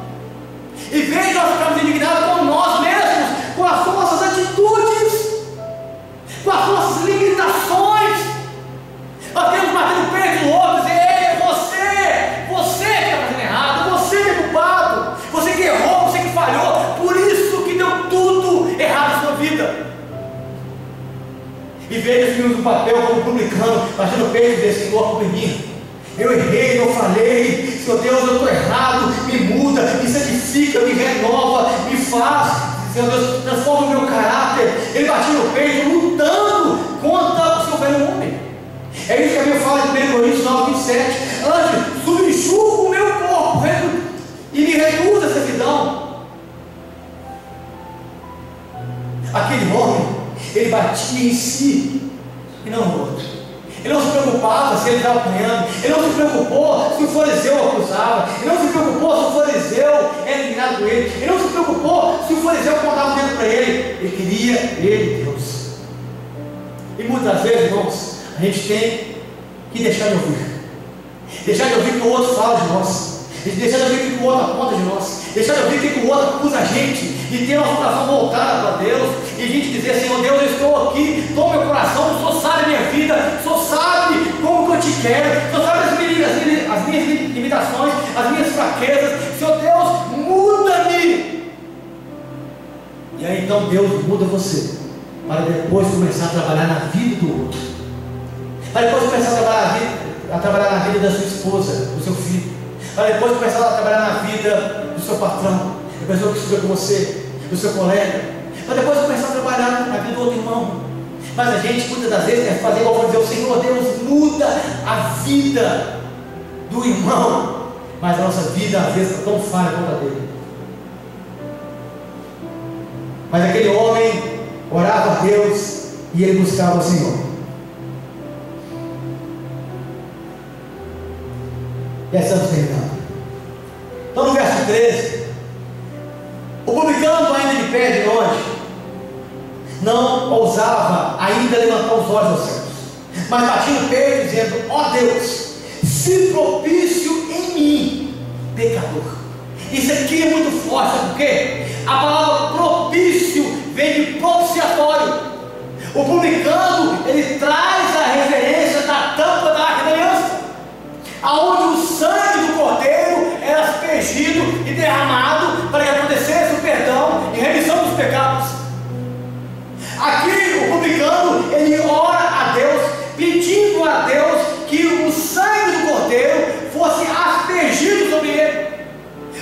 Em vez de nós ficarmos indignados com nós mesmos, com as nossas atitudes, com as nossas limitações, nós temos bater no peito do outro e dizer: ei, você que está fazendo errado, você que é culpado, você que errou, você que falhou, por isso que deu tudo errado na sua vida. E veja assumimos o papel como publicano, batendo no peito e dizer: Senhor, culpa minha. Eu errei, eu falei, Senhor Deus, eu estou errado, me muda, me santifica, me renova, me faz, Senhor Deus, transforma o meu caráter. Ele batia no peito, lutando contra o seu velho homem. É isso que a Bíblia fala em 1 Coríntios 9:27. Antes, subjugo o meu corpo e me reduz a servidão. Aquele homem, ele batia em si e não no outro. Ele não se preocupava se ele estava apanhando, ele não se preocupou se o fariseu o acusava, ele não se preocupou se o fariseu era indignado com ele, ele não se preocupou se o fariseu apontava o dedo para ele. Ele queria ele, Deus. E muitas vezes, irmãos, a gente tem que deixar de ouvir o que o outro fala de nós, deixar de ouvir o que o outro aponta de nós, deixar de ouvir o que o outro acusa a gente, e ter nosso coração voltado para Deus, e a gente dizer: Senhor Deus, eu estou aqui, toma meu coração, o Senhor sabe a minha vida, o Senhor sabe como que eu te quero, o Senhor sabe as minhas limitações, as minhas fraquezas, Senhor Deus, muda-me. E aí então Deus muda você, para depois começar a trabalhar na vida do outro, para depois começar a trabalhar na vida da sua esposa, do seu filho, para depois começar a trabalhar na vida do seu patrão, da pessoa que estuda com você, do seu colega, para depois começar a trabalhar na vida do outro irmão. Mas a gente muitas das vezes quer fazer igual dizer: o Senhor Deus, muda a vida do irmão, mas a nossa vida às vezes está tão falha contra dele. Mas aquele homem orava a Deus e ele buscava o Senhor. E estamos terminando. Então no verso 13, o publicano, ainda de pé de longe, não ousava ainda levantar os olhos aos céus, mas batia no peito dizendo: ó Deus, se propício em mim, pecador. Isso aqui é muito forte, sabe por quê? A palavra propício vem de propiciatório. O publicano, ele traz a referência da tampa da Arca da Aliança, aonde o sangue do cordeiro era aspergido e derramado para que acontecesse o perdão e remissão dos pecados. Aqui o publicano, ele ora a Deus, pedindo a Deus que o sangue do cordeiro fosse aspergido sobre ele,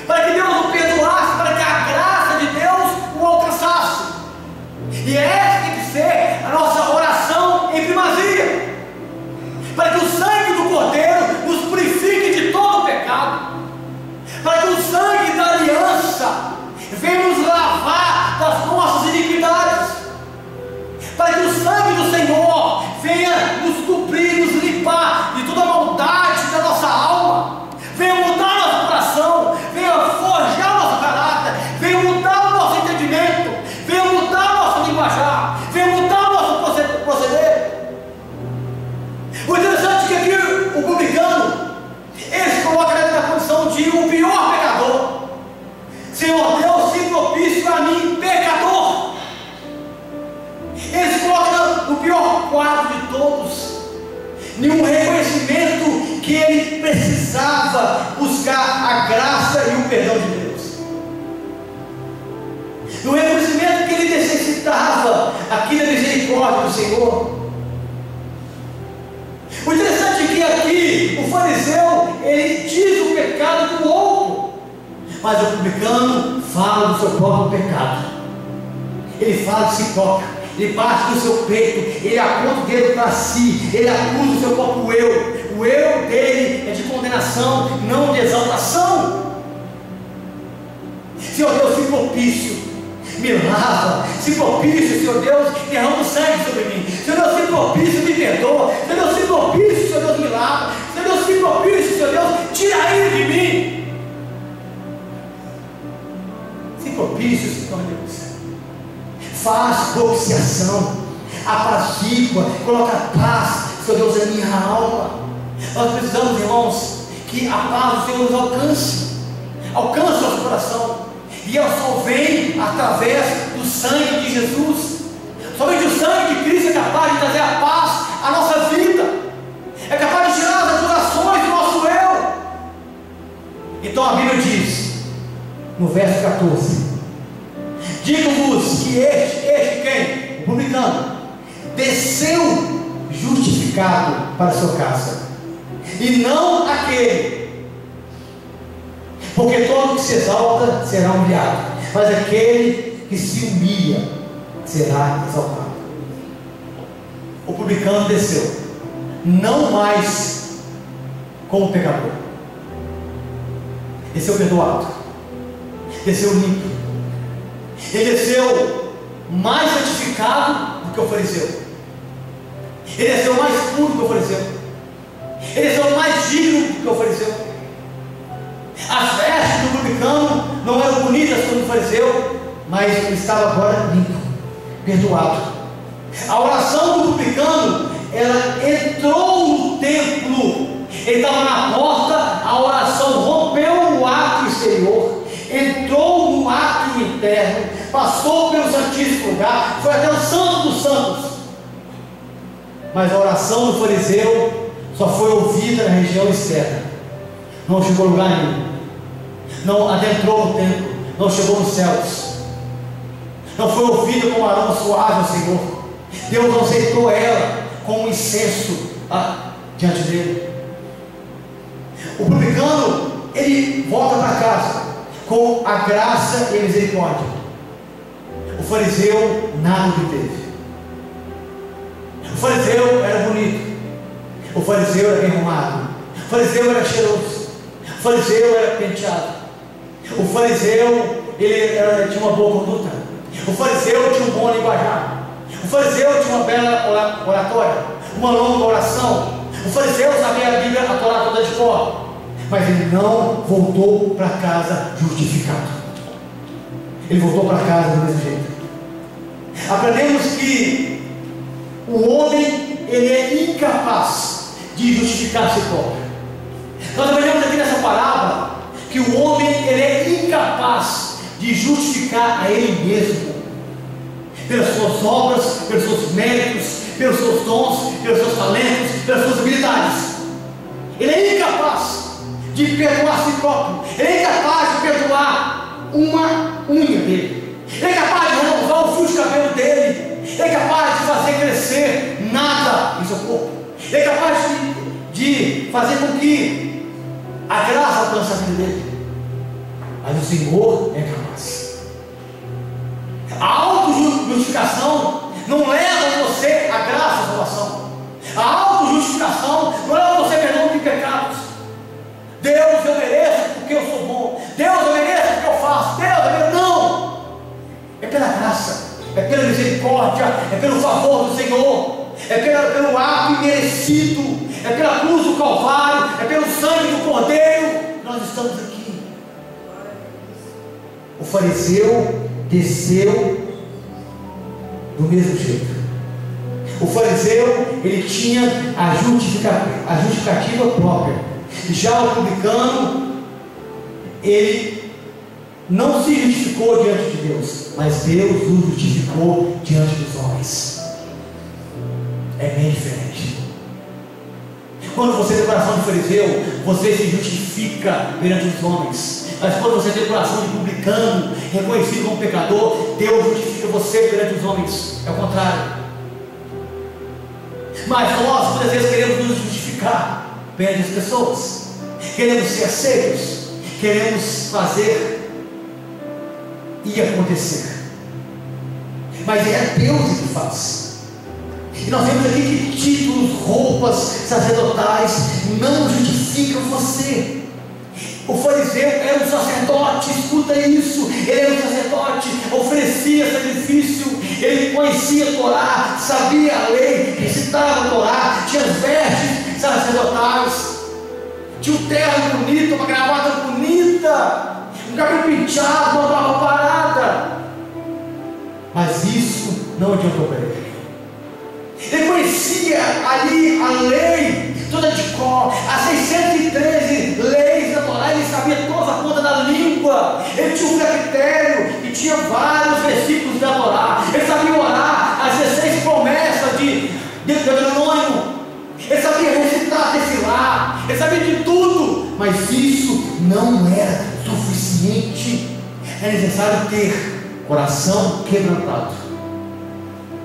para que Deus o perdoasse, para que a graça de Deus o alcançasse. E essa tem que ser a nossa oração em primazia, para que o sangue do cordeiro nos purifique de todo o pecado, para que o sangue da aliança venha nos lavar das nossas iniquidades, para que o sangue do Senhor venha nos cobrir, nos limpar de toda a maldade da nossa alma, venha mudar nosso coração, venha forjar nosso caráter, venha mudar o nosso entendimento, venha mudar o nosso linguajar, venha mudar o nosso proceder. O interessante é que aqui o publicano, ele se coloca na condição de o pior pecador. Senhor Deus, se propício a mim, pecador. Ele se coloca no pior quadro de todos, nenhum reconhecimento que ele precisava buscar a graça e o perdão de Deus, no reconhecimento que ele necessitava aqui da misericórdia do Senhor. O interessante é que aqui o fariseu, ele diz o pecado do outro, mas o publicano fala do seu próprio pecado. Ele fala de si próprio, ele bate no seu peito, ele aponta o dedo para si, ele acusa o seu próprio eu. O eu dele é de condenação, não de exaltação. Senhor Deus, se propício, me lava, se propício, Senhor Deus, derrama o sangue sobre mim, Senhor Deus, se propício, me perdoa, Senhor Deus, se propício, Senhor Deus, me lava, Senhor Deus, se propício, Senhor Deus, tira ele de mim. Se propício, Senhor Deus, faz propiciação, apazigua, coloca paz, Senhor Deus, na minha alma. Nós precisamos, irmãos, que a paz do Senhor nos alcance o nosso coração, e ela só vem através do sangue de Jesus. Somente o sangue de Cristo é capaz de trazer a paz à nossa vida, é capaz de tirar as acusações do nosso eu. Então a Bíblia diz, no verso 14: digo-vos que este quem? O publicano, desceu justificado para a sua casa, e não aquele, porque todo que se exalta será humilhado, mas aquele que se humilha será exaltado. O publicano desceu, não mais como pecador, desceu perdoado, desceu limpo, ele desceu mais santificado do que o fariseu, ele desceu mais puro do que o fariseu, ele desceu mais digno do que o fariseu. As vestes do publicano não eram bonitas como o fariseu, mas ele estava agora limpo, perdoado. A oração do publicano, ela entrou no templo, ele estava na porta, a oração rompeu o ato exterior, entrou no ato interno, passou pelo santíssimo lugar, foi até o santo dos santos. Mas a oração do fariseu só foi ouvida na região externa, não chegou a lugar nenhum, não adentrou no templo, não chegou nos céus, não foi ouvida como aroma suave ao Senhor. Deus não aceitou ela como incenso diante dele. O publicano, ele volta para casa com a graça e a misericórdia. O fariseu nada obteve. O fariseu era bonito, o fariseu era bem arrumado, o fariseu era cheiroso, o fariseu era penteado, o fariseu ele tinha uma boa conduta, o fariseu tinha um bom linguajar, o fariseu tinha uma bela oratória, uma longa oração, o fariseu sabia a Bíblia, a Torá toda de cor, mas ele não voltou para casa justificado, ele voltou para casa do mesmo jeito. Aprendemos que o homem, ele é incapaz de justificar a si próprio. Nós aprendemos aqui nessa parábola que o homem, ele é incapaz de justificar a ele mesmo, pelas suas obras, pelos seus méritos, pelos seus dons, pelos seus talentos, pelas suas habilidades. Ele é incapaz de perdoar a si próprio, ele é incapaz de perdoar uma unha dele, ele é capaz de renovar o fio de cabelo dele, ele é capaz de fazer crescer nada em seu corpo, ele é capaz de fazer com que a graça alcance a vida dele, mas o Senhor é capaz. A autojustificação não leva você à graça, à salvação. A autojustificação não leva você a perdão de pecados. Deus, eu mereço porque eu sou bom, Deus, eu mereço porque eu faço, Deus, eu mereço. Não, é pela graça, é pela misericórdia, é pelo favor do Senhor, é pelo ato imerecido, é pela cruz do Calvário, é pelo sangue do Cordeiro que nós estamos aqui. O fariseu desceu do mesmo jeito. O fariseu, ele tinha a justificativa própria. Já o publicano, ele não se justificou diante de Deus, mas Deus o justificou diante dos homens. É bem diferente. Quando você tem o coração de fariseu, você se justifica perante os homens. Mas quando você tem o coração de publicano, reconhecido como pecador, Deus justifica você perante os homens. É o contrário. Mas nós, muitas vezes, queremos nos justificar perante as pessoas, queremos ser aceitos, queremos fazer e acontecer, mas é Deus que faz. E nós vemos aqui que títulos, roupas sacerdotais não justificam você. O fariseu era um sacerdote, escuta isso, ele era um sacerdote, oferecia sacrifício, ele conhecia a Torá, sabia a lei, recitava a Torá, tinha as vestes sacerdotais, tinha um terno bonito, uma gravata bonita, um cabelo penteado, uma barba parada, mas isso não adiantou para ele. Ele conhecia ali a lei toda de cor, as 613 leis da Torá, ele sabia toda a ponta da língua, ele tinha um critério e tinha vários versículos da Torá, ele sabia orar as 16 promessas de Deuteronômio, ele sabia recitar, desfilar, ele sabia de tudo, mas isso não era suficiente. É necessário ter coração quebrantado,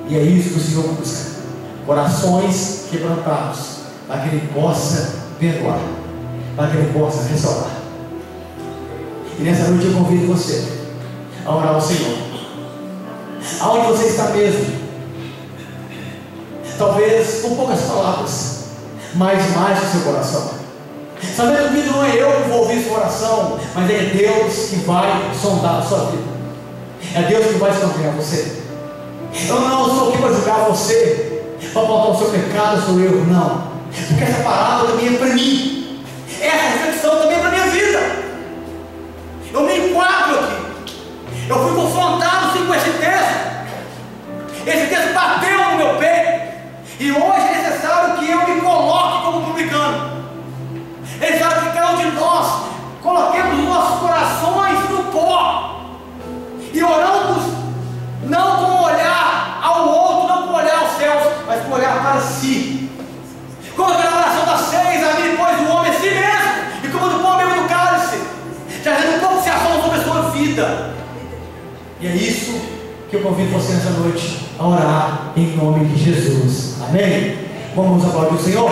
e é isso que o Senhor busca: corações quebrantados, para que Ele possa perdoar, para que Ele possa restaurar. E nessa noite eu convido você a orar ao Senhor, aonde você está mesmo, talvez com poucas palavras, mas mais no seu coração, sabendo que não é eu que vou ouvir sua oração, mas é Deus que vai sondar a sua vida, é Deus que vai sondar você. Eu não sou aqui para julgar você, para apontar o seu pecado, o seu erro, não, porque essa palavra também é para mim, essa reflexão também é para a minha vida. Eu me enquadro aqui, eu fui confrontado sim com esse texto bateu no meu peito, e hoje é necessário que eu me coloque como publicano. É necessário que cada um de nós coloquemos os nossos corações no pó e oramos não com olhar ao outro, não com olhar aos céus, mas com olhar para si. Como aquela oração das 6, a mim depois do homem a si mesmo, e como do pão mesmo do cálice, trazendo propiciação sobre a sua vida. E é isso que eu convido você nessa noite a orar em nome de Jesus. Amém? Vamos aplaudir o Senhor.